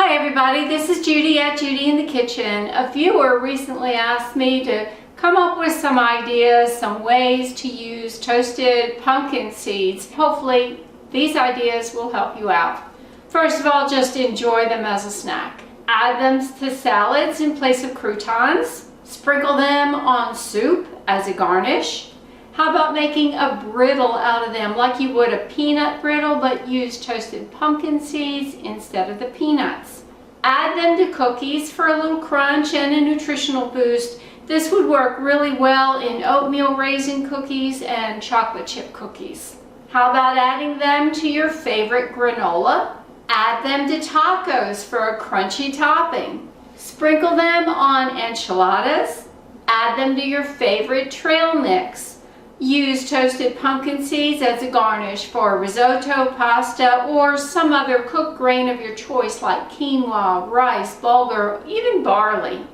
Hi everybody, this is Judy at Judy in the Kitchen. A viewer recently asked me to come up with some ideas, some ways to use toasted pumpkin seeds. Hopefully these ideas will help you out. First of all, just enjoy them as a snack. Add them to salads in place of croutons. Sprinkle them on soup as a garnish. How about making a brittle out of them, like you would a peanut brittle, but use toasted pumpkin seeds instead of the peanuts. Add them to cookies for a little crunch and a nutritional boost. This would work really well in oatmeal raisin cookies and chocolate chip cookies. How about adding them to your favorite granola? Add them to tacos for a crunchy topping. Sprinkle them on enchiladas. Add them to your favorite trail mix. Use toasted pumpkin seeds as a garnish for risotto, pasta, or some other cooked grain of your choice like quinoa, rice, bulgur, even barley.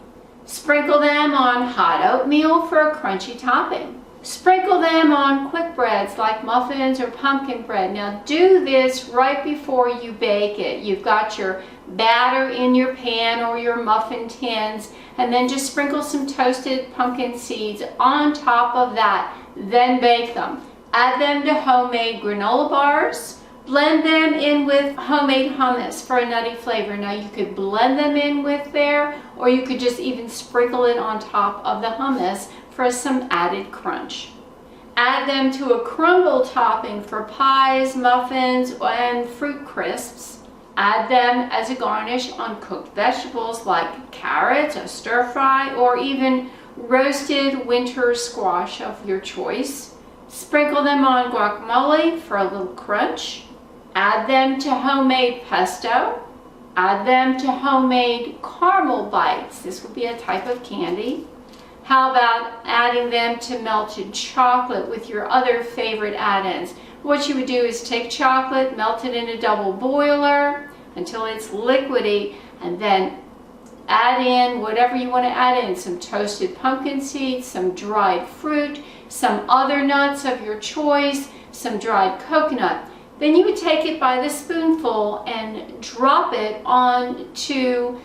Sprinkle them on hot oatmeal for a crunchy topping. Sprinkle them on quick breads like muffins or pumpkin bread. Now do this right before you bake it. You've got your batter in your pan or your muffin tins, and then just sprinkle some toasted pumpkin seeds on top of that. Then bake them. Add them to homemade granola bars. Blend them in with homemade hummus for a nutty flavor. Now you could blend them in with there, or you could just even sprinkle it on top of the hummus for some added crunch. Add them to a crumble topping for pies, muffins, and fruit crisps. Add them as a garnish on cooked vegetables like carrots, a stir fry, or even roasted winter squash of your choice. Sprinkle them on guacamole for a little crunch. Add them to homemade pesto. Add them to homemade caramel bites. This would be a type of candy. How about adding them to melted chocolate with your other favorite add-ins? What you would do is take chocolate, melt it in a double boiler until it's liquidy, and then add in whatever you want to add in, some toasted pumpkin seeds, some dried fruit, some other nuts of your choice, some dried coconut. Then you would take it by the spoonful and drop it onto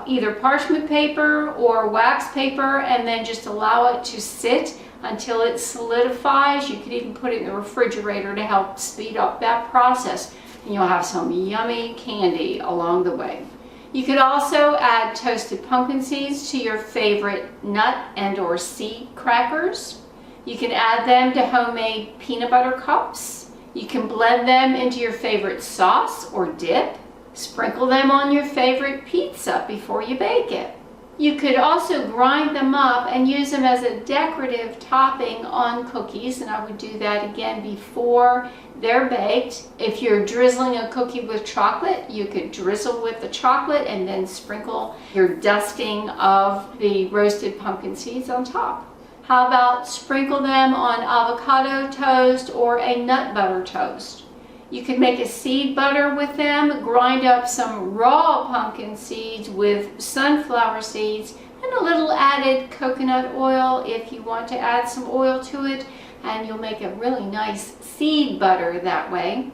either parchment paper or wax paper, and then just allow it to sit until it solidifies. You could even put it in the refrigerator to help speed up that process, and you'll have some yummy candy along the way. You could also add toasted pumpkin seeds to your favorite nut and or seed crackers. You can add them to homemade peanut butter cups. You can blend them into your favorite sauce or dip. Sprinkle them on your favorite pizza before you bake it. You could also grind them up and use them as a decorative topping on cookies, and I would do that again before they're baked. If you're drizzling a cookie with chocolate, you could drizzle with the chocolate and then sprinkle your dusting of the roasted pumpkin seeds on top. How about sprinkle them on avocado toast or a nut butter toast? You could make a seed butter with them, grind up some raw pumpkin seeds with sunflower seeds, and a little added coconut oil if you want to add some oil to it, and you'll make a really nice seed butter that way.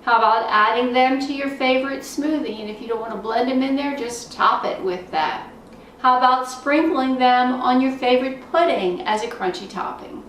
How about adding them to your favorite smoothie, and if you don't want to blend them in there, just top it with that. How about sprinkling them on your favorite pudding as a crunchy topping?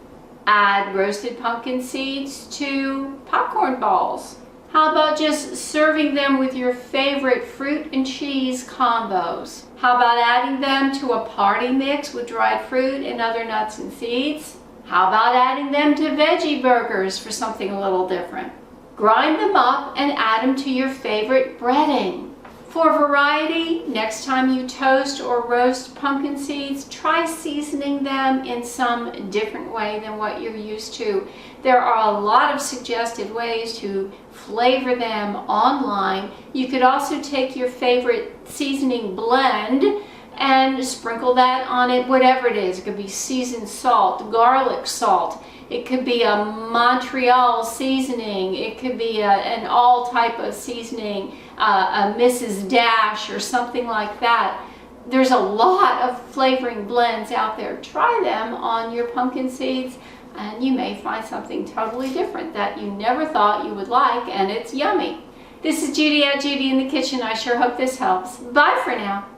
Add roasted pumpkin seeds to popcorn balls. How about just serving them with your favorite fruit and cheese combos? How about adding them to a party mix with dried fruit and other nuts and seeds? How about adding them to veggie burgers for something a little different? Grind them up and add them to your favorite breading. For variety, next time you toast or roast pumpkin seeds, try seasoning them in some different way than what you're used to. There are a lot of suggested ways to flavor them online. You could also take your favorite seasoning blend and sprinkle that on it, whatever it is. It could be seasoned salt, garlic salt. It could be a Montreal seasoning. It could be an all type of seasoning, a Mrs. Dash or something like that. There's a lot of flavoring blends out there. Try them on your pumpkin seeds and you may find something totally different that you never thought you would like, and it's yummy. This is Judi at Judi in the Kitchen. I sure hope this helps. Bye for now.